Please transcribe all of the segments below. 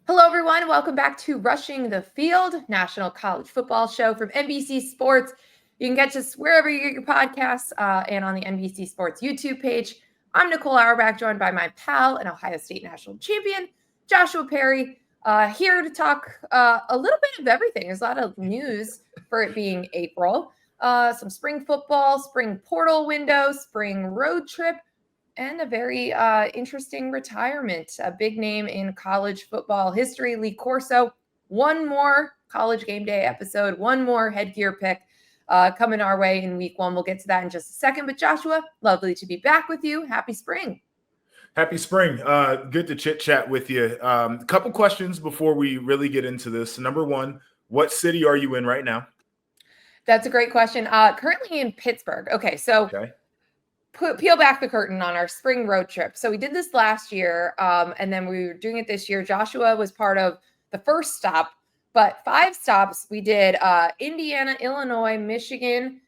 Hello, everyone. Welcome back to Rushing the Field, National College Football Show from NBC Sports. You can catch us wherever you get your podcasts and on the NBC Sports YouTube page. I'm Nicole Auerbach, joined by my pal and Ohio State national champion, Joshua Perry, here to talk a little bit of everything. There's a lot of news for it being April. Some spring football, spring portal window, spring road trip, and a very interesting retirement, a big name in college football history, Lee Corso. One more college game day episode, one more headgear pick coming our way in week one. We'll get to that in just a second. But Joshua, lovely to be back with you. Happy spring. Happy spring. Good to chit chat with you. A couple questions before we really get into this. Number one, what city are you in right now? That's a great question. Currently in Pittsburgh. Okay, so peel back the curtain on our spring road trip. So we did this last year, and then we were doing it this year. Joshua was part of the first stop, but 5 stops. We did Indiana, Illinois, Michigan,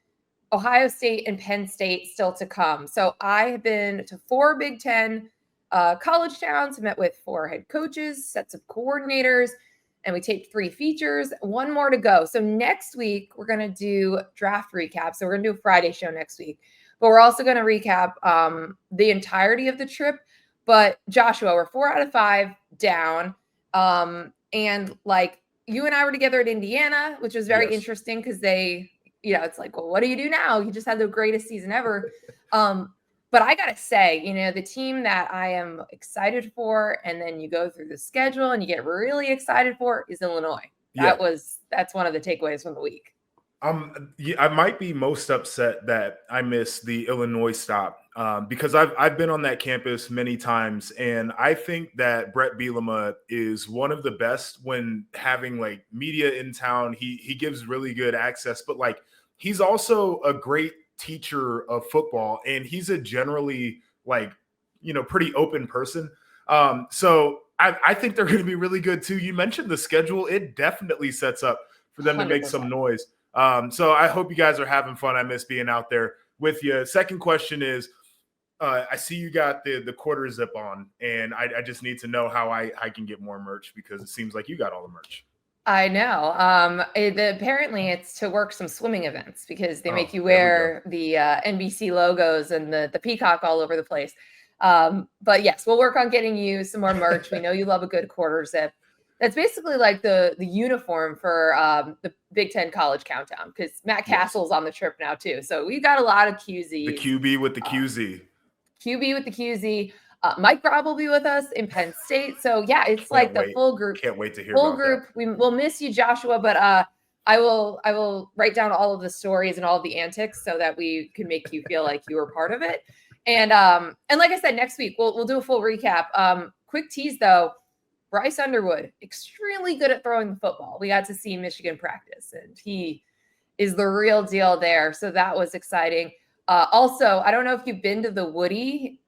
Ohio State, and Penn State still to come. So I have been to 4 Big Ten college towns, met with 4 head coaches, sets of coordinators, and we taped 3 features, 1 more to go. So next week, we're going to do draft recap. So we're going to do a Friday show next week. But we're also going to recap the entirety of the trip. But Joshua, we're 4 out of 5 down. And like you and I were together at Indiana, which was very interesting because they, it's like, well, what do you do now? You just had the greatest season ever. But I got to say, the team that I am excited for, and then you go through the schedule and you get really excited for is Illinois. That's one of the takeaways from the week. I might be most upset that I missed the Illinois stop because I've been on that campus many times, and I think that Brett Bielema is one of the best when having like media in town. He gives really good access, but like he's also a great teacher of football, and he's a generally like pretty open person. So I think they're going to be really good too. You mentioned the schedule; it definitely sets up for them 100%. To make some noise. So I hope you guys are having fun. I miss being out there with you. Second question is, I see you got the quarter zip on, and I just need to know how I can get more merch because it seems like you got all the merch. I know. Apparently it's to work some swimming events because they make you wear the NBC logos and the peacock all over the place. But yes, we'll work on getting you some more merch. We know you love a good quarter zip. That's basically like the uniform for the Big Ten College Countdown because Matt Castle's on the trip now too. So we've got a lot of QZs. The QB with the QZ. QB with the QZ. Mike Robb will be with us in Penn State. So yeah, it's the full group. Can't wait to hear full about group. That. We'll miss you, Joshua, but I will write down all of the stories and all of the antics so that we can make you feel like you were part of it. And like I said, next week we'll do a full recap. Quick tease though. Bryce Underwood, extremely good at throwing the football. We got to see Michigan practice, and he is the real deal there. So that was exciting. Also, I don't know if you've been to the Woody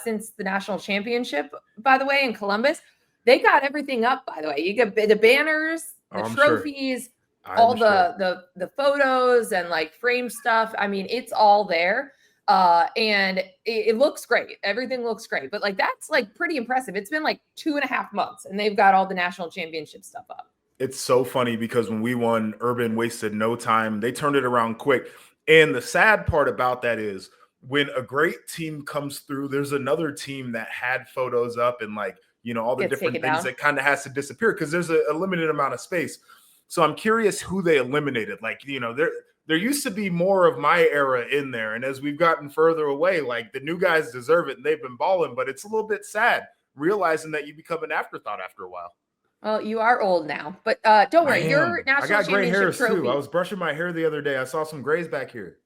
since the national championship, by the way, in Columbus. They got everything up, by the way. You get the banners, the trophies, all the photos and like frame stuff. I mean, it's all there. And it looks great. Everything looks great, but like, that's like pretty impressive. It's been like 2.5 months and they've got all the national championship stuff up. It's so funny because when we won, Urban wasted no time. They turned it around quick. And the sad part about that is when a great team comes through, there's another team that had photos up and like, all the different things that kind of has to disappear because there's a limited amount of space. So I'm curious who they eliminated. Like, there used to be more of my era in there. And as we've gotten further away, like the new guys deserve it and they've been balling, but it's a little bit sad realizing that you become an afterthought after a while. Well, you are old now, but don't worry. Your national I got gray hairs trophy. too. I was brushing my hair the other day. I saw some grays back here.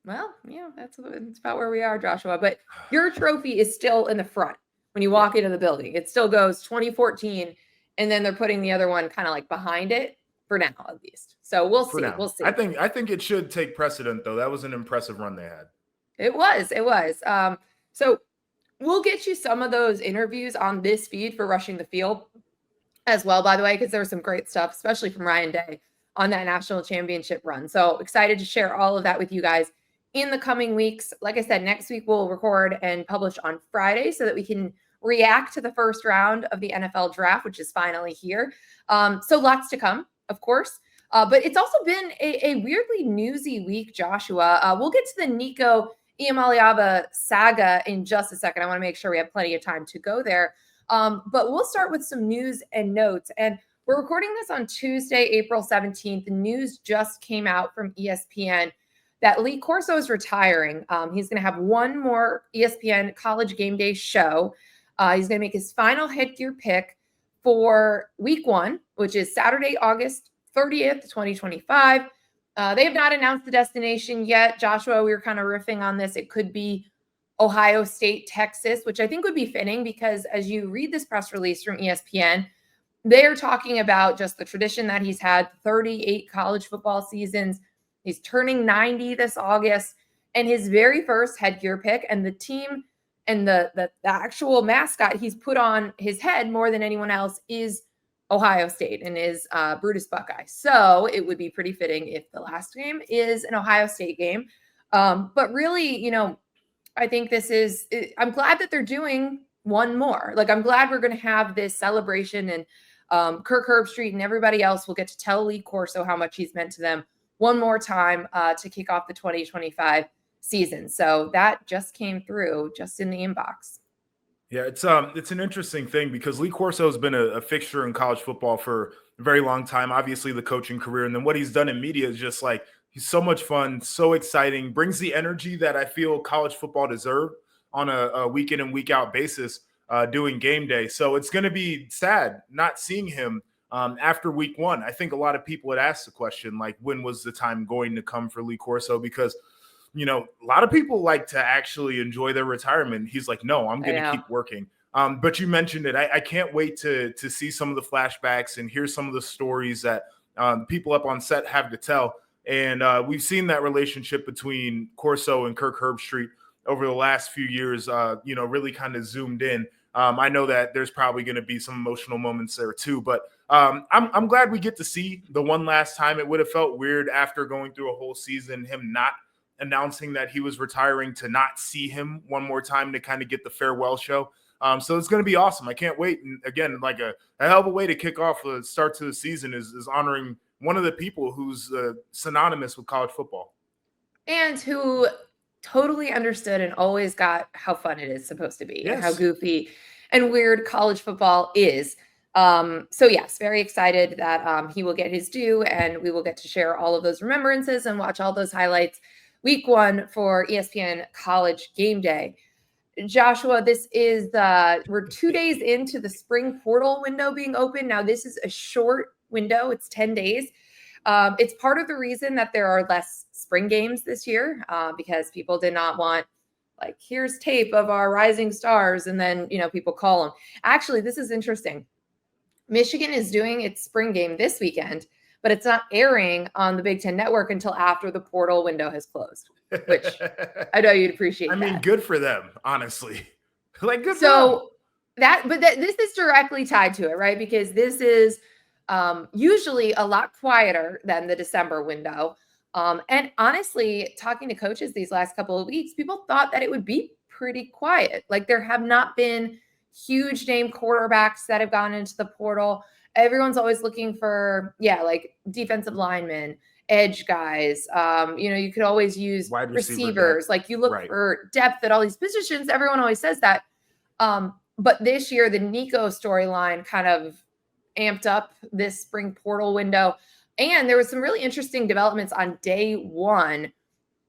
Well, yeah, that's about where we are, Joshua. But your trophy is still in the front when you walk into the building. It still goes 2014, and then they're putting the other one kind of like behind it. For now, at least. So we'll see. We'll see. I think it should take precedent, though. That was an impressive run they had. It was. So we'll get you some of those interviews on this feed for Rushing the Field as well, by the way, because there was some great stuff, especially from Ryan Day on that national championship run. So excited to share all of that with you guys in the coming weeks. Like I said, next week we'll record and publish on Friday so that we can react to the first round of the NFL draft, which is finally here. So lots to come, of course. But it's also been a weirdly newsy week, Joshua. We'll get to the Nico Iamaleava saga in just a second. I want to make sure we have plenty of time to go there. But we'll start with some news and notes. And we're recording this on Tuesday, April 17th. The news just came out from ESPN that Lee Corso is retiring. He's going to have one more ESPN College Game Day show. He's going to make his final headgear pick for week 1, which is Saturday, August 30th, 2025. They have not announced the destination yet. Joshua, we were kind of riffing on this. It could be Ohio State, Texas, which I think would be fitting because as you read this press release from ESPN, they're talking about just the tradition that he's had 38 college football seasons. He's turning 90 this August, and his very first headgear pick and the team and the actual mascot he's put on his head more than anyone else is Ohio State and is Brutus Buckeye. So it would be pretty fitting if the last game is an Ohio State game. But really, I think I'm glad that they're doing one more. Like, I'm glad we're going to have this celebration, and Kirk Herbstreit and everybody else will get to tell Lee Corso how much he's meant to them one more time to kick off the 2025 season. So that just came through just in the inbox. Yeah, it's an interesting thing because Lee Corso has been a fixture in college football for a very long time. Obviously, the coaching career, and then what he's done in media is just like, he's so much fun, so exciting, brings the energy that I feel college football deserves on a week in and week out basis doing game day. So it's going to be sad not seeing him after week 1. I think a lot of people had asked the question, like, when was the time going to come for Lee Corso? Because a lot of people like to actually enjoy their retirement. He's like, no, I'm going to keep working. But you mentioned it. I can't wait to see some of the flashbacks and hear some of the stories that people up on set have to tell. And we've seen that relationship between Corso and Kirk Herbstreit over the last few years, really kind of zoomed in. I know that there's probably going to be some emotional moments there too, but I'm glad we get to see the one last time. It would have felt weird after going through a whole season, him not announcing that he was retiring, to not see him one more time to kind of get the farewell show. So it's going to be awesome. I can't wait. And again, like a hell of a way to kick off the start to the season is honoring one of the people who's synonymous with college football. And who totally understood and always got how fun it is supposed to be, and how goofy and weird college football is. So yes, very excited that he will get his due, and we will get to share all of those remembrances and watch all those highlights week 1 for ESPN College Game Day. Joshua, this is we're 2 days into the spring portal window being open. Now, this is a short window. It's 10 days. It's part of the reason that there are less spring games this year because people did not want, like, here's tape of our rising stars, and then, people call them. Actually, this is interesting. Michigan is doing its spring game this weekend, but it's not airing on the Big Ten Network until after the portal window has closed, which I know you'd appreciate. I mean, good for them, honestly. Like, good so for them. This is directly tied to it, right? Because this is usually a lot quieter than the December window. And honestly, talking to coaches these last couple of weeks, people thought that it would be pretty quiet. Like, there have not been huge name quarterbacks that have gone into the portal. Everyone's always looking for, like defensive linemen, edge guys. You could always use wide receivers. Like, you look for depth at all these positions. Everyone always says that. But this year, the Nico storyline kind of amped up this spring portal window. And there was some really interesting developments on day 1.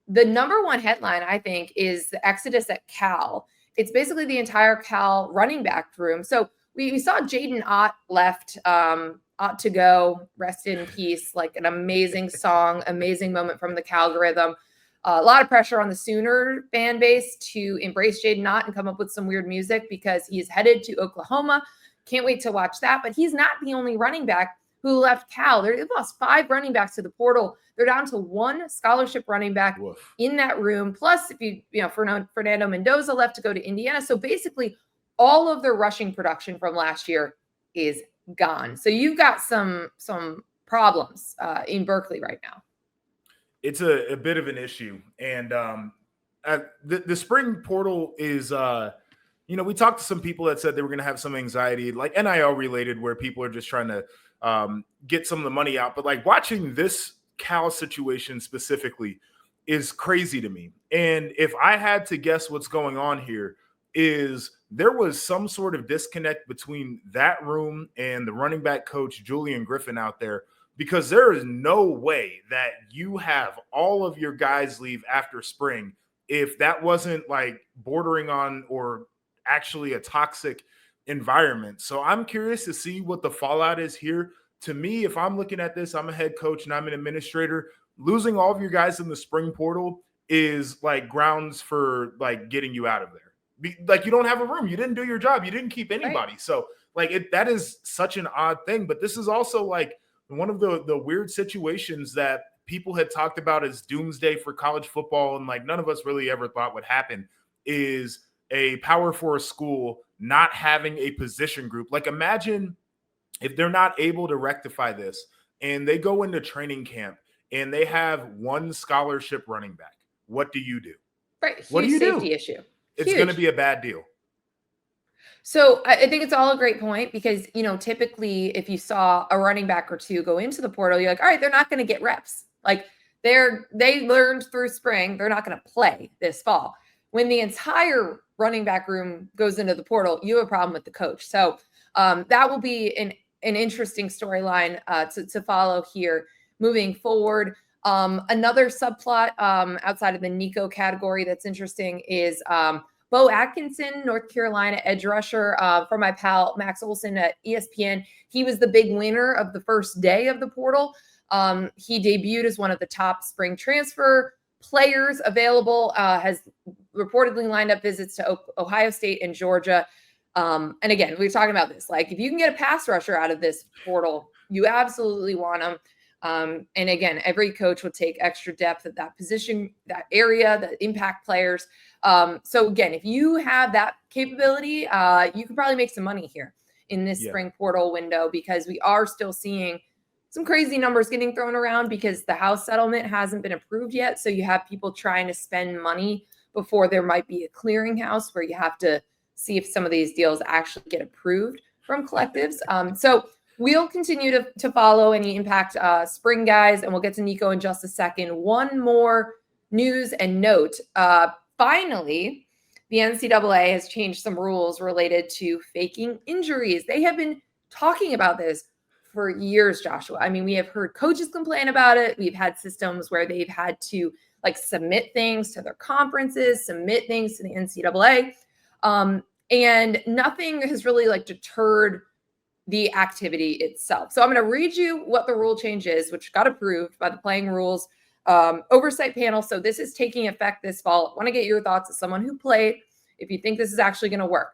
The number 1 headline, I think, is the exodus at Cal. It's basically the entire Cal running back room. So we saw Jaden Ott left, Ought to Go, rest in peace, like an amazing song, amazing moment from the Calgorithm. A lot of pressure on the Sooner fan base to embrace Jaden Ott and come up with some weird music because he's headed to Oklahoma. Can't wait to watch that. But he's not the only running back who left Cal. They've lost 5 running backs to the portal. They're down to 1 scholarship running back in that room. Plus, if Fernando Mendoza left to go to Indiana. So basically, all of their rushing production from last year is gone. So you've got some problems in Berkeley right now. It's a bit of an issue. And the spring portal is we talked to some people that said they were going to have some anxiety, like NIL related, where people are just trying to get some of the money out. But like watching this Cal situation specifically is crazy to me. And if I had to guess what's going on here, is there was some sort of disconnect between that room and the running back coach, Julian Griffin, out there, because there is no way that you have all of your guys leave after spring if that wasn't like bordering on or actually a toxic environment. So I'm curious to see what the fallout is here. To me, if I'm looking at this, I'm a head coach and I'm an administrator. Losing all of your guys in the spring portal is like grounds for like getting you out of there. Like you don't have a room. You didn't do your job. You didn't keep anybody. Right. So like that is such an odd thing. But this is also like one of the weird situations that people had talked about as doomsday for college football, and like none of us really ever thought would happen, is a Power 4 school not having a position group. Like imagine if they're not able to rectify this and they go into training camp and they have one scholarship running back. What do you do? Right. Huge what do you safety do? issue. It's going to be a bad deal. So I think it's all a great point because, typically if you saw a running back or two go into the portal, you're like, all right, they're not going to get reps. Like they learned through spring. They're not going to play this fall. When the entire running back room goes into the portal, you have a problem with the coach. So that will be an interesting storyline to follow here moving forward. Another subplot outside of the Nico category that's interesting is Bo Atkinson, North Carolina edge rusher, from my pal Max Olson at ESPN. He was the big winner of the first day of the portal. He debuted as one of the top spring transfer players available, has reportedly lined up visits to Ohio State and Georgia. And again, we were talking about this. Like, if you can get a pass rusher out of this portal, you absolutely want them. And again, every coach will take extra depth at that position, that area, the impact players. So again, if you have that capability, you can probably make some money here in this spring portal window, because we are still seeing some crazy numbers getting thrown around because the house settlement hasn't been approved yet. So you have people trying to spend money before there might be a clearinghouse where you have to see if some of these deals actually get approved from collectives. So we'll continue to follow any impact spring guys, and we'll get to Nico in just a second. One more news and note. Finally, the NCAA has changed some rules related to faking injuries. They have been talking about this for years, Joshua. I mean, we have heard coaches complain about it. We've had systems where they've had to like submit things to their conferences, submit things to the NCAA. And nothing has really like deterred the activity itself. So I'm going to read you what the rule change is, which got approved by the Playing Rules Oversight Panel. So this is taking effect this fall. I want to get your thoughts as someone who played, if you think this is actually going to work.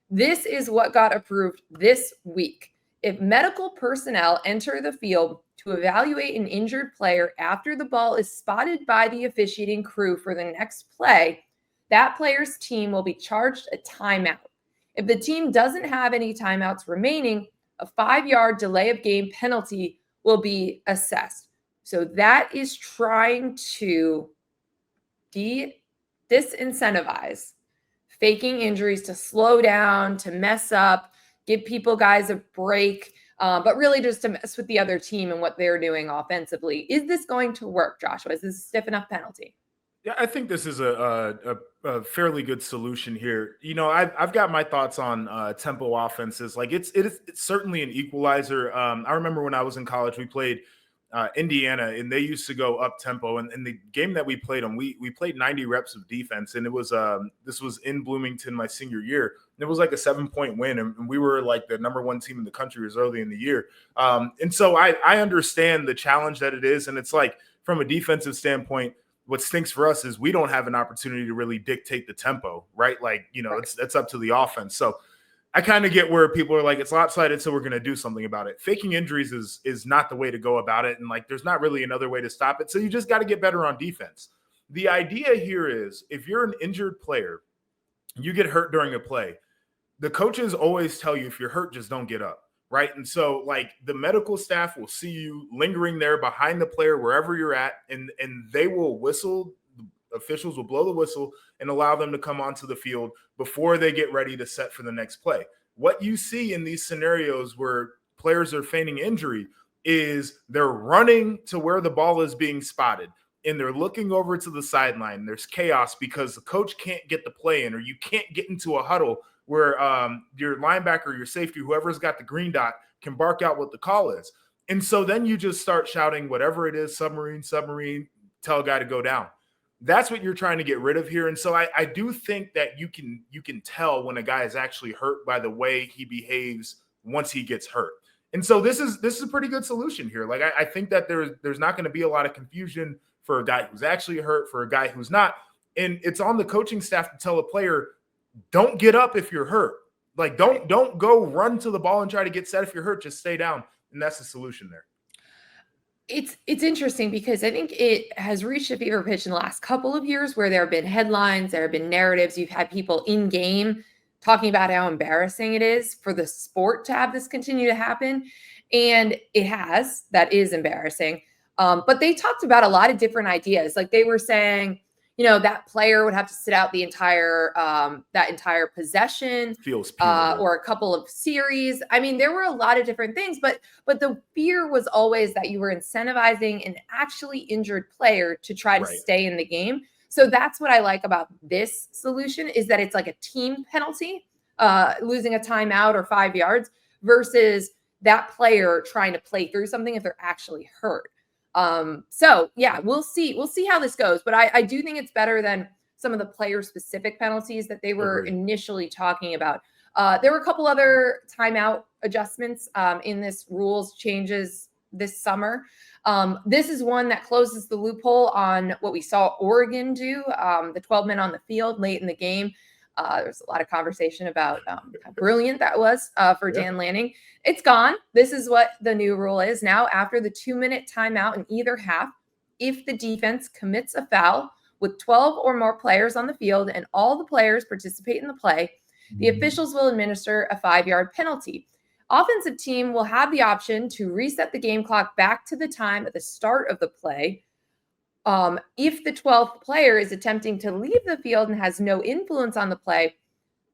This is what got approved this week. If medical personnel enter the field to evaluate an injured player after the ball is spotted by the officiating crew for the next play, that player's team will be charged a timeout. If the team doesn't have any timeouts remaining, a 5-yard delay of game penalty will be assessed. So that is trying to disincentivize faking injuries, to slow down, to mess up, give guys a break, but really just to mess with the other team and what they're doing offensively. Is this going to work, Joshua? Is this a stiff enough penalty? Yeah, I think this is a fairly good solution here. I've got my thoughts on tempo offenses. Like it's certainly an equalizer. I remember when I was in college, we played Indiana, and they used to go up tempo. And in the game that we played them, we played 90 reps of defense, and it was this was in Bloomington my senior year. And it was like a 7-point win, and we were like the number one team in the country. It was early in the year, and so I understand the challenge that it is, and it's like from a defensive standpoint, what stinks for us is we don't have an opportunity to really dictate the tempo, right? Like, it's up to the offense. So I kind of get where people are like, it's lopsided, so we're going to do something about it. Faking injuries is not the way to go about it. And like, there's not really another way to stop it. So you just got to get better on defense. The idea here is if you're an injured player, you get hurt during a play, the coaches always tell you, if you're hurt, just don't get up. Right. And so like the medical staff will see you lingering there behind the player, wherever you're at, and they will whistle officials will blow the whistle and allow them to come onto the field before they get ready to set for the next play. What you see in these scenarios where players are feigning injury is they're running to where the ball is being spotted and they're looking over to the sideline. There's chaos because the coach can't get the play in, or you can't get into a huddle where your linebacker, your safety, whoever's got the green dot can bark out what the call is. And so then you just start shouting whatever it is, submarine, tell a guy to go down. That's what you're trying to get rid of here. And so I do think that you can tell when a guy is actually hurt by the way he behaves once he gets hurt. And so this is a pretty good solution here. Like I think that there's not going to be a lot of confusion for a guy who's actually hurt, for a guy who's not. And it's on the coaching staff to tell a player, don't get up if you're hurt. Like don't go run to the ball and try to get set if you're hurt. Just stay down. And that's the solution there. It's interesting because I think it has reached a fever pitch in the last couple of years where there have been headlines, there have been narratives. You've had people in game talking about how embarrassing it is for the sport to have this continue to happen. And it has. That is embarrassing. But they talked about a lot of different ideas. Like they were saying, that player would have to sit out the entire possession, or a couple of series. I mean, there were a lot of different things, but the fear was always that you were incentivizing an actually injured player to try to stay in the game. So that's what I like about this solution, is that it's like a team penalty, losing a timeout or 5 yards versus that player trying to play through something if they're actually hurt. So yeah, we'll see how this goes, but I do think it's better than some of the player specific penalties that they were initially talking about. There were a couple other timeout adjustments, in this rules changes this summer. This is one that closes the loophole on what we saw Oregon do, the 12 men on the field late in the game. There's a lot of conversation about how brilliant that was for Dan Lanning. It's gone. This is what the new rule is now. After the 2-minute timeout in either half, if the defense commits a foul with 12 or more players on the field and all the players participate in the play, the officials will administer a 5-yard penalty. Offensive team will have the option to reset the game clock back to the time at the start of the play. If the 12th player is attempting to leave the field and has no influence on the play,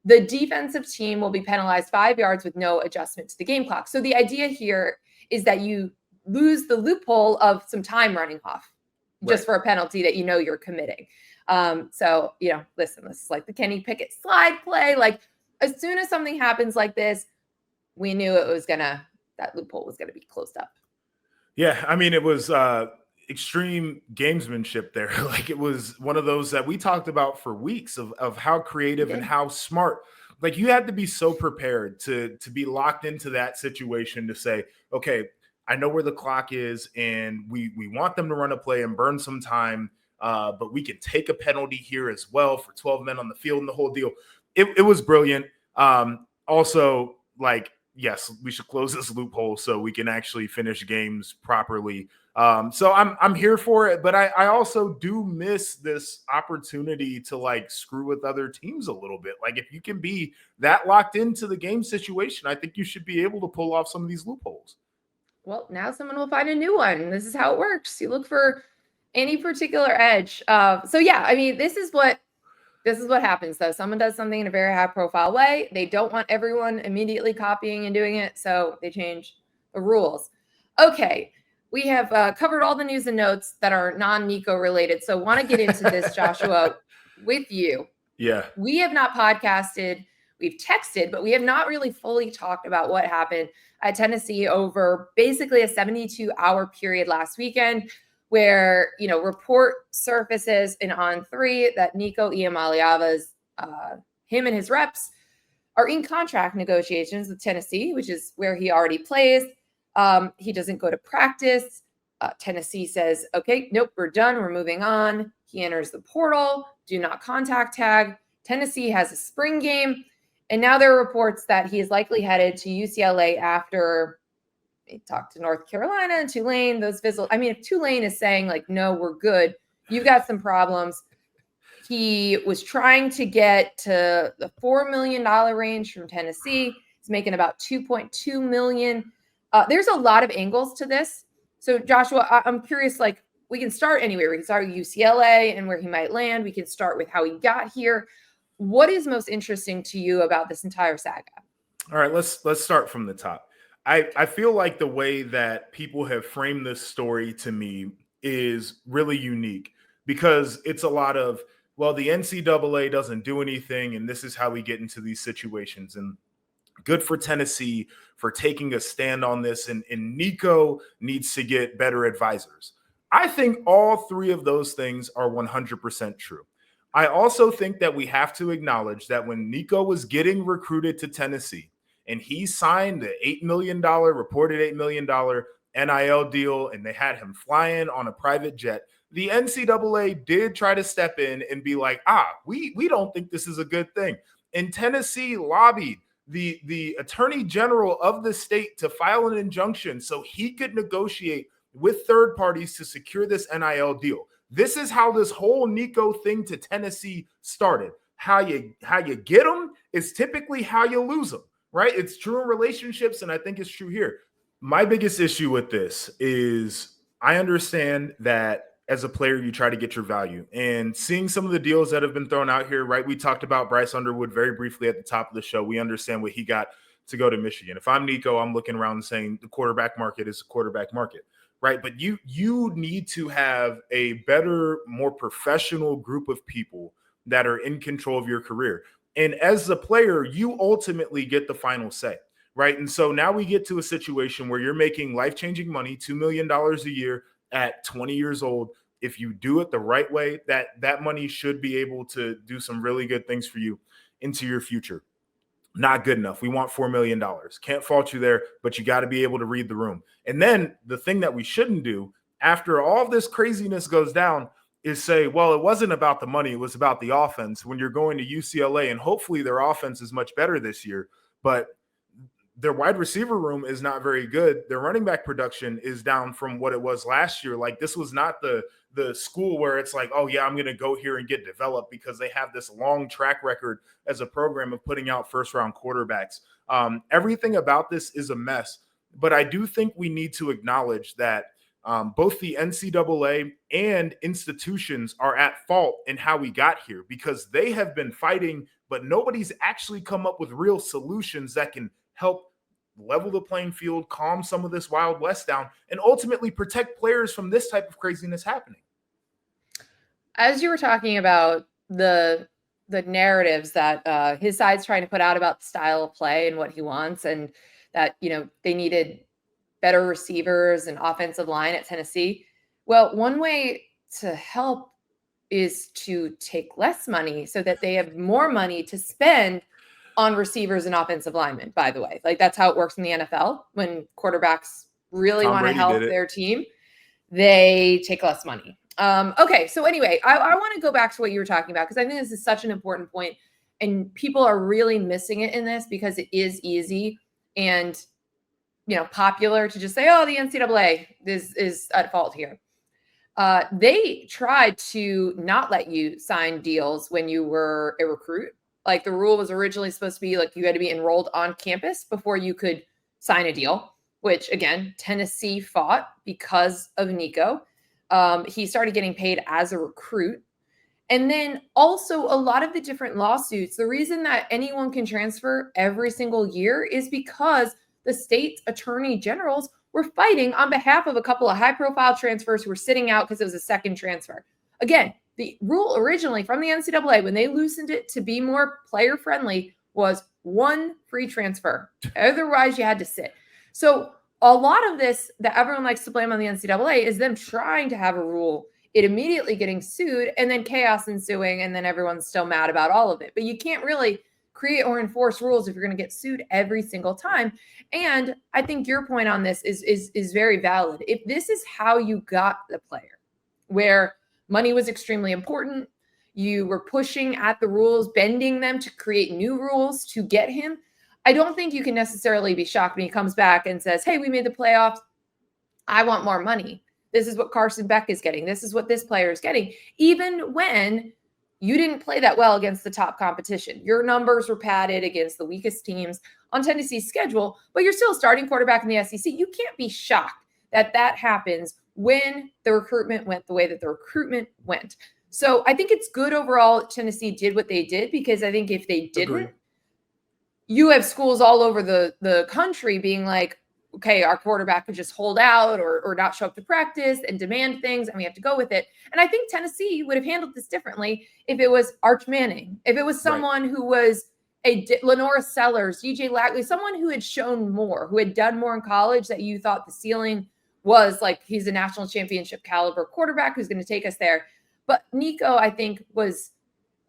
the defensive team will be penalized 5 yards with no adjustment to the game clock. So the idea here is that you lose the loophole of some time running off just for a penalty that you're committing. So, listen, this is like the Kenny Pickett slide play. Like as soon as something happens like this, we knew that loophole was going to be closed up. Yeah. I mean, it was, extreme gamesmanship there. Like it was one of those that we talked about for weeks of how creative and how smart. Like you had to be so prepared to be locked into that situation to say, okay, I know where the clock is and we want them to run a play and burn some time, but we can take a penalty here as well for 12 men on the field and the whole deal. It was brilliant. Also, like, yes, we should close this loophole so we can actually finish games properly. So I'm here for it, but I also do miss this opportunity to like screw with other teams a little bit. Like if you can be that locked into the game situation, I think you should be able to pull off some of these loopholes. Well, now someone will find a new one. This is how it works. You look for any particular edge. So yeah, I mean, this is what happens though. Someone does something in a very high profile way. They don't want everyone immediately copying and doing it. So they change the rules. Okay. We have covered all the news and notes that are non-Nico related. So want to get into this, Joshua, with you. Yeah. We have not podcasted. We've texted, but we have not really fully talked about what happened at Tennessee over basically a 72-hour period last weekend where, report surfaces in On3 that Nico Iamaleava's, him and his reps are in contract negotiations with Tennessee, which is where he already plays. He doesn't go to practice. Tennessee says, okay, nope, we're done. We're moving on. He enters the portal. Do not contact tag. Tennessee has a spring game. And now there are reports that he is likely headed to UCLA after he talked to North Carolina and Tulane. Those fizzled. I mean, if Tulane is saying like, no, we're good, you've got some problems. He was trying to get to the $4 million range from Tennessee. He's making about $2.2 million. There's a lot of angles to this. So Joshua, I'm curious, like we can start anywhere. We can start with UCLA and where he might land. We can start with how he got here. What is most interesting to you about this entire saga? All right, let's start from the top. I feel like the way that people have framed this story to me is really unique because it's a lot of, well, the NCAA doesn't do anything, and this is how we get into these situations. And good for Tennessee for taking a stand on this, and Nico needs to get better advisors. I think all three of those things are 100% true. I also think that we have to acknowledge that when Nico was getting recruited to Tennessee and he signed the reported $8 million NIL deal, and they had him flying on a private jet, the NCAA did try to step in and be like, we don't think this is a good thing. And Tennessee lobbied the attorney general of the state to file an injunction so he could negotiate with third parties to secure this NIL deal. This is how this whole Nico thing to Tennessee started. How you get them is typically how you lose them, right? It's true in relationships, and I think it's true here. My biggest issue with this is I understand that as a player, you try to get your value. And seeing some of the deals that have been thrown out here, right? We talked about Bryce Underwood very briefly at the top of the show. We understand what he got to go to Michigan. If I'm Nico, I'm looking around and saying the quarterback market is a quarterback market, right? But you need to have a better, more professional group of people that are in control of your career. And as a player, you ultimately get the final say, right? And so now we get to a situation where you're making life-changing money, $2 million a year at 20 years old. If you do it the right way, that money should be able to do some really good things for you into your future. Not good enough. We want $4 million. Can't fault you there, but you got to be able to read the room. And then the thing that we shouldn't do after all this craziness goes down is say, well, it wasn't about the money. It was about the offense when you're going to UCLA, and hopefully their offense is much better this year, but their wide receiver room is not very good. Their running back production is down from what it was last year. Like, this was not the school where it's like, oh yeah, I'm going to go here and get developed, because they have this long track record as a program of putting out first round quarterbacks. Everything about this is a mess, but I do think we need to acknowledge that both the NCAA and institutions are at fault in how we got here, because they have been fighting, but nobody's actually come up with real solutions that can help level the playing field, calm some of this Wild West down, and ultimately protect players from this type of craziness happening. As you were talking about the narratives that his side's trying to put out about the style of play and what he wants, and that, they needed better receivers and offensive line at Tennessee. Well, one way to help is to take less money so that they have more money to spend on receivers and offensive linemen, by the way. Like, that's how it works in the NFL. When quarterbacks really want to help their team, they take less money. Okay, so anyway, I want to go back to what you were talking about, because I think this is such an important point, and people are really missing it in this, because it is easy and popular to just say, oh, the NCAA is at fault here. They tried to not let you sign deals when you were a recruit. Like, the rule was originally supposed to be like you had to be enrolled on campus before you could sign a deal, which, again, Tennessee fought because of Nico. He started getting paid as a recruit. And then also a lot of the different lawsuits, the reason that anyone can transfer every single year is because the state attorney generals were fighting on behalf of a couple of high-profile transfers who were sitting out because it was a second transfer. Again, the rule originally from the NCAA, when they loosened it to be more player-friendly, was one free transfer. Otherwise, you had to sit. So a lot of this that everyone likes to blame on the NCAA is them trying to have a rule, it immediately getting sued, and then chaos ensuing, and then everyone's still mad about all of it. But you can't really create or enforce rules if you're going to get sued every single time. And I think your point on this is very valid. If this is how you got the player, where money was extremely important, you were pushing at the rules, bending them to create new rules to get him, I don't think you can necessarily be shocked when he comes back and says, hey, we made the playoffs, I want more money. This is what Carson Beck is getting. This is what this player is getting. Even when you didn't play that well against the top competition. Your numbers were padded against the weakest teams on Tennessee's schedule, but you're still a starting quarterback in the SEC. You can't be shocked that that happens when the recruitment went the way that the recruitment went. So I think it's good overall Tennessee did what they did, because I think if they didn't, you have schools all over the country being like, okay, our quarterback could just hold out or not show up to practice and demand things, and we have to go with it. And I think Tennessee would have handled this differently if it was Arch Manning, if it was someone who was Lenora Sellers, DJ Lackley, someone who had shown more, who had done more in college, that you thought the ceiling was like, he's a national championship caliber quarterback who's going to take us there. But Nico, I think, was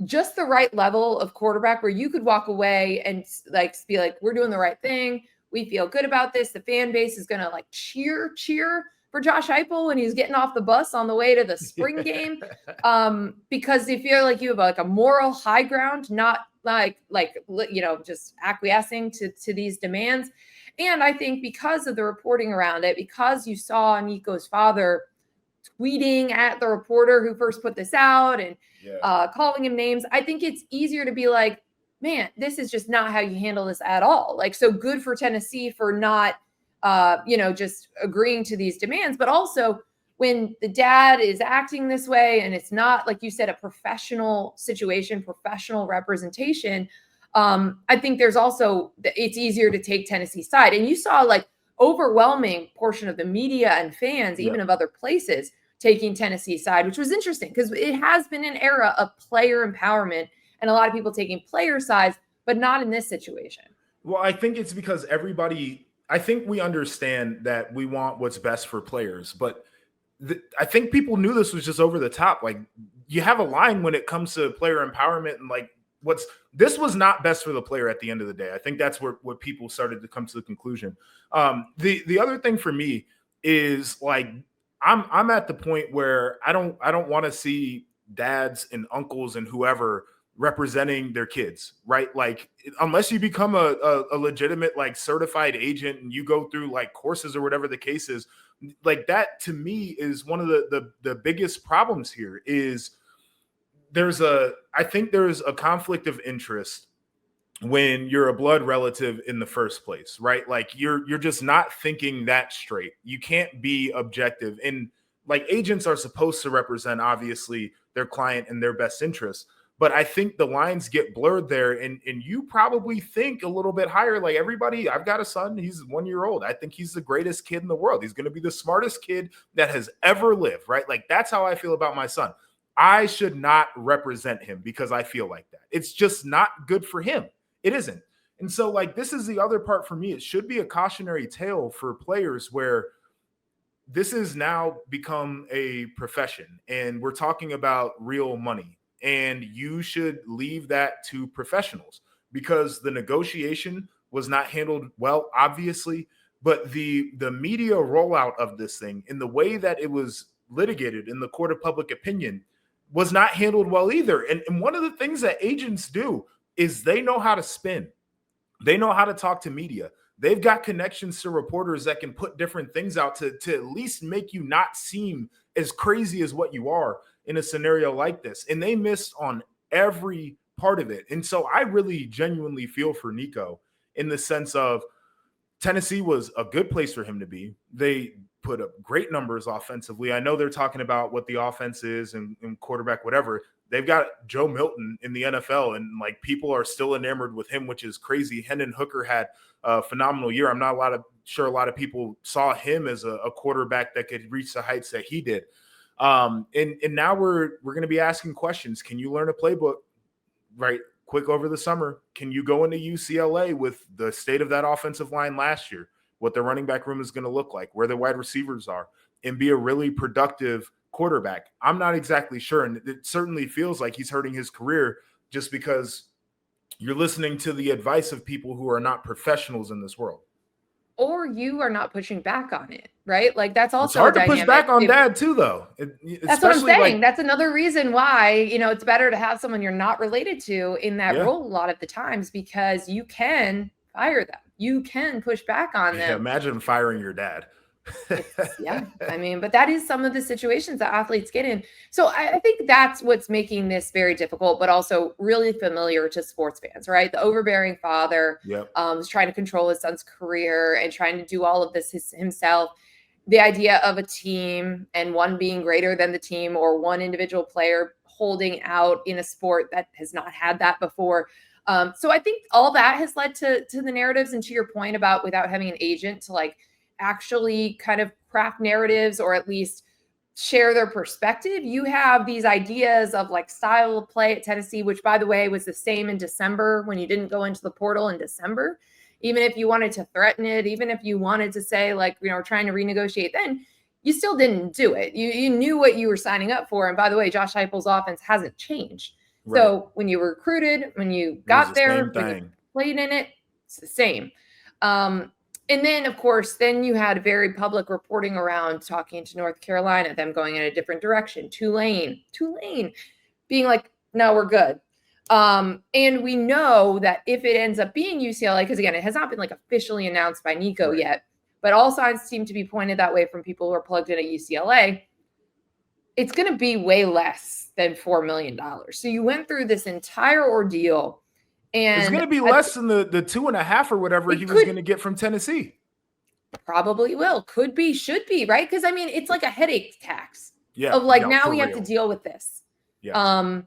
just the right level of quarterback where you could walk away and like be like, we're doing the right thing. We feel good about this. The fan base is going to like cheer for Josh Heupel when he's getting off the bus on the way to the spring game. Because they feel like you have like a moral high ground, not like, just acquiescing to these demands. And I think because of the reporting around it, because you saw Nico's father tweeting at the reporter who first put this out and calling him names, I think it's easier to be like, man, this is just not how you handle this at all. Like, so good for Tennessee for not, just agreeing to these demands. But also when the dad is acting this way and it's not, like you said, a professional situation, professional representation, I think there's also, it's easier to take Tennessee's side. And you saw like overwhelming portion of the media and fans, even of other places, taking Tennessee's side, which was interesting because it has been an era of player empowerment and a lot of people taking player sides, but not in this situation. Well, I think it's because I think we understand that we want what's best for players, but I think people knew this was just over the top. Like, you have a line when it comes to player empowerment, and like, this was not best for the player at the end of the day. I think that's what people started to come to the conclusion. The other thing for me is like, I'm at the point where I don't want to see dads and uncles and whoever representing their kids, right? Like, unless you become a legitimate like certified agent and you go through like courses or whatever the case is, like that to me is one of the biggest problems here. Is I think there's a conflict of interest when you're a blood relative in the first place, right? Like you're just not thinking that straight. You can't be objective. And like, agents are supposed to represent obviously their client and their best interests. But I think the lines get blurred there, and you probably think a little bit higher. Like, everybody, I've got a son, he's 1 year old. I think he's the greatest kid in the world. He's going to be the smartest kid that has ever lived, right? Like, that's how I feel about my son. I should not represent him because I feel like that. It's just not good for him. It isn't. And so, like, this is the other part for me. It should be a cautionary tale for players where this has now become a profession and we're talking about real money. And you should leave that to professionals, because the negotiation was not handled well, obviously, but the media rollout of this thing in the way that it was litigated in the court of public opinion was not handled well either. And one of the things that agents do is they know how to spin. They know how to talk to media. They've got connections to reporters that can put different things out to at least make you not seem as crazy as what you are in a scenario like this. And they missed on every part of it. And so I really genuinely feel for Nico in the sense of Tennessee was a good place for him to be. They put up great numbers offensively. I know they're talking about what the offense is and quarterback, whatever. They've got Joe Milton in the NFL, and like, people are still enamored with him, which is crazy. Hendon Hooker had a phenomenal year. I'm not sure a lot of people saw him as a quarterback that could reach the heights that he did. And now we're going to be asking questions. Can you learn a playbook right quick over the summer? Can you go into UCLA with the state of that offensive line last year, what the running back room is going to look like, where the wide receivers are, and be a really productive quarterback? I'm not exactly sure. And it certainly feels like he's hurting his career just because you're listening to the advice of people who are not professionals in this world. Or you are not pushing back on it, right? Like, that's also it's hard to push back on dad too, though. That's what I'm saying. Like, that's another reason why, it's better to have someone you're not related to in that role a lot of the times, because you can fire them. You can push back on them. Imagine firing your dad. I mean, but that is some of the situations that athletes get in. So I think that's what's making this very difficult, but also really familiar to sports fans, right? The overbearing father is trying to control his son's career and trying to do all of this himself. the idea of a team and one being greater than the team, or one individual player holding out in a sport that has not had that before. So I think all that has led to the narratives, and to your point about without having an agent to like actually kind of craft narratives or at least share their perspective. You have these ideas of like style of play at Tennessee, which by the way was the same in December when you didn't go into the portal in December. Even if you wanted to threaten it, even if you wanted to say like, we're trying to renegotiate, then you still didn't do it. You knew what you were signing up for. And by the way, Josh Heupel's offense hasn't changed. Right. So when you recruited, when you got there, when you played in it, it's the same. And then, of course, then you had very public reporting around talking to North Carolina, them going in a different direction. Tulane being like, no, we're good. And we know that if it ends up being UCLA, because again, it has not been like officially announced by Nico yet, but all signs seem to be pointed that way from people who are plugged in at UCLA. It's going to be way less than $4 million. So you went through this entire ordeal. And it's going to be less than the 2.5 or whatever he was going to get from Tennessee. Probably will. Could be, should be, right? Because I mean, it's like a headache tax of like, now we have to deal with this. Yeah.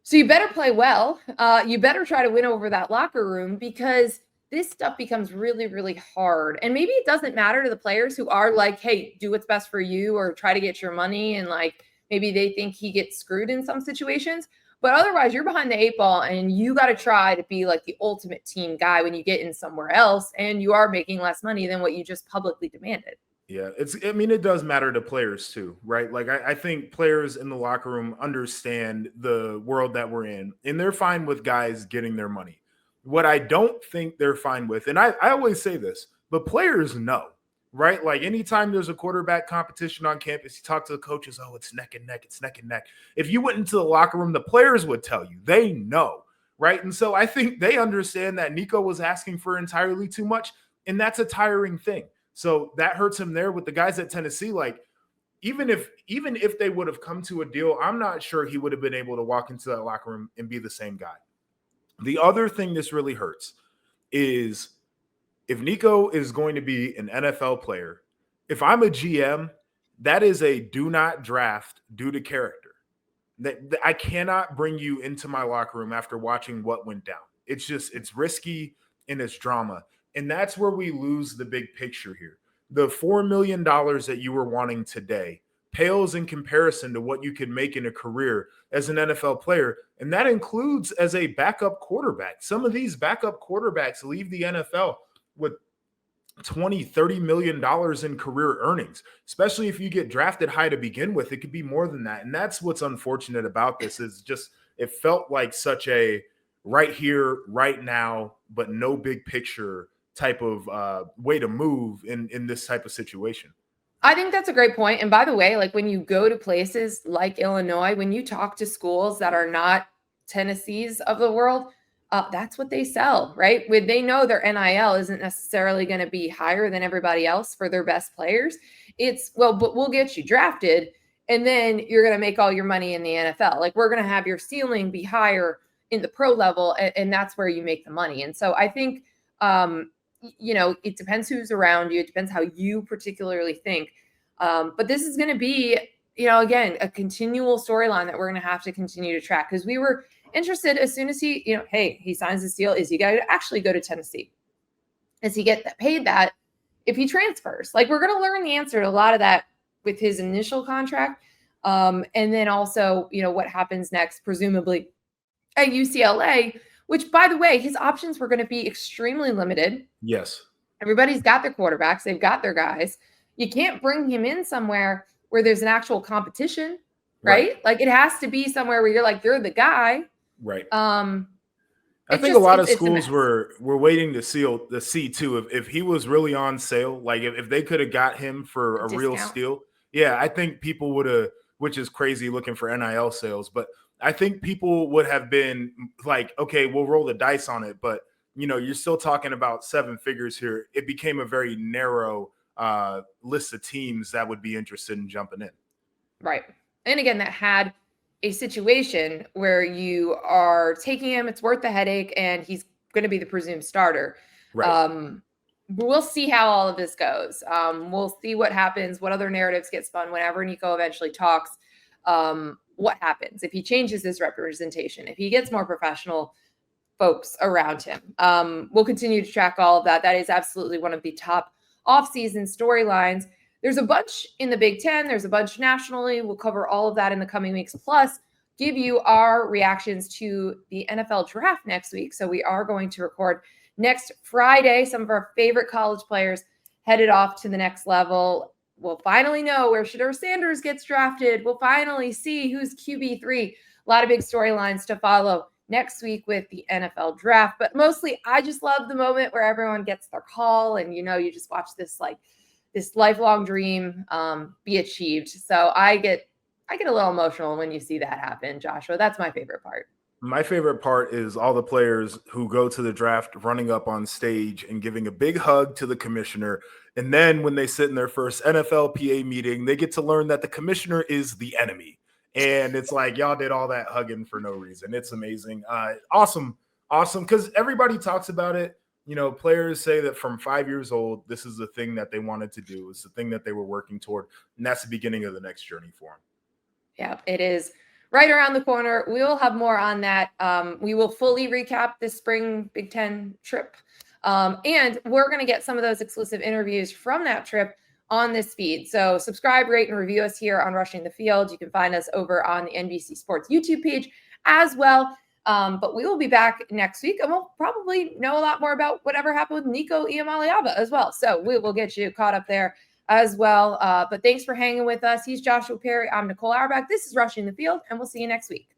So you better play well. You better try to win over that locker room, because this stuff becomes really, really hard. And maybe it doesn't matter to the players who are like, hey, do what's best for you, or try to get your money. And like, maybe they think he gets screwed in some situations. But otherwise, you're behind the 8 ball, and you got to try to be like the ultimate team guy when you get in somewhere else, and you are making less money than what you just publicly demanded. Yeah, it does matter to players too, right? Like I think players in the locker room understand the world that we're in, and they're fine with guys getting their money. What I don't think they're fine with, and I always say this, but players know, right? Like anytime there's a quarterback competition on campus, you talk to the coaches, oh, it's neck and neck, it's neck and neck. If you went into the locker room, the players would tell you, they know, right? And so I think they understand that Nico was asking for entirely too much, and that's a tiring thing. So that hurts him there with the guys at Tennessee. Like, even if they would have come to a deal, I'm not sure he would have been able to walk into that locker room and be the same guy. The other thing this really hurts is if Nico is going to be an NFL player, if I'm a GM, that is a do not draft due to character. That I cannot bring you into my locker room after watching what went down. It's risky and it's drama. And that's where we lose the big picture here. The $4 million that you were wanting today pales in comparison to what you could make in a career as an NFL player. And that includes as a backup quarterback. Some of these backup quarterbacks leave the NFL with $20-30 million in career earnings, especially if you get drafted high to begin with. It could be more than that. And that's what's unfortunate about this, is just it felt like such a right here, right now, but no big picture type of way to move in this type of situation. I think that's a great point. And by the way, like when you go to places like Illinois, when you talk to schools that are not Tennessee's of the world, that's what they sell, right? When they know their NIL isn't necessarily going to be higher than everybody else for their best players. It's, well, but we'll get you drafted, and then you're going to make all your money in the NFL. Like, we're going to have your ceiling be higher in the pro level, and that's where you make the money. And so I think, it depends who's around you. It depends how you particularly think. But this is going to be, again, a continual storyline that we're going to have to continue to track, because we were interested as soon as he, hey, he signs this deal. Is he going to actually go to Tennessee? Does he get paid that if he transfers? Like, we're going to learn the answer to a lot of that with his initial contract. And then also, what happens next, presumably at UCLA, which, by the way, his options were going to be extremely limited. Yes. Everybody's got their quarterbacks. They've got their guys. You can't bring him in somewhere where there's an actual competition, right? Like, it has to be somewhere where you're like, you're the guy. Right. I think a lot of schools were waiting to see too, if he was really on sale, like if they could have got him for a real steal. Yeah, I think people would have, which is crazy looking for NIL sales, but I think people would have been like, okay, we'll roll the dice on it. But, you're still talking about 7 figures here. It became a very narrow list of teams that would be interested in jumping in. Right. And again, that had a situation where you are taking him, it's worth the headache, and he's going to be the presumed starter. Right. we'll see how all of this goes. We'll see what happens, what other narratives get spun whenever Nico eventually talks. What happens if he changes his representation, if he gets more professional folks around him. We'll continue to track all of that. That is absolutely one of the top off-season storylines. There's a bunch in the Big Ten. There's a bunch nationally. We'll cover all of that in the coming weeks, plus give you our reactions to the NFL draft next week. So we are going to record next Friday. Some of our favorite college players headed off to the next level. We'll finally know where Shedeur Sanders gets drafted. We'll finally see who's QB3. A lot of big storylines to follow next week with the NFL draft. But mostly, I just love the moment where everyone gets their call and, you just watch this lifelong dream be achieved. So I get a little emotional when you see that happen, Joshua. That's my favorite part. My favorite part is all the players who go to the draft running up on stage and giving a big hug to the commissioner. And then when they sit in their first NFLPA meeting, they get to learn that the commissioner is the enemy. And it's like, y'all did all that hugging for no reason. It's amazing. Awesome. Because everybody talks about it. Players say that from 5 years old, this is the thing that they wanted to do. It's the thing that they were working toward. And that's the beginning of the next journey for them. Yeah, it is right around the corner. We will have more on that. We will fully recap this spring Big Ten trip. And we're going to get some of those exclusive interviews from that trip on this feed. So subscribe, rate, and review us here on Rushing the Field. You can find us over on the NBC Sports YouTube page as well. But we will be back next week, and we'll probably know a lot more about whatever happened with Nico Iamaleava as well. So we will get you caught up there as well. But thanks for hanging with us. He's Joshua Perry. I'm Nicole Auerbach. This is Rushing the Field, and we'll see you next week.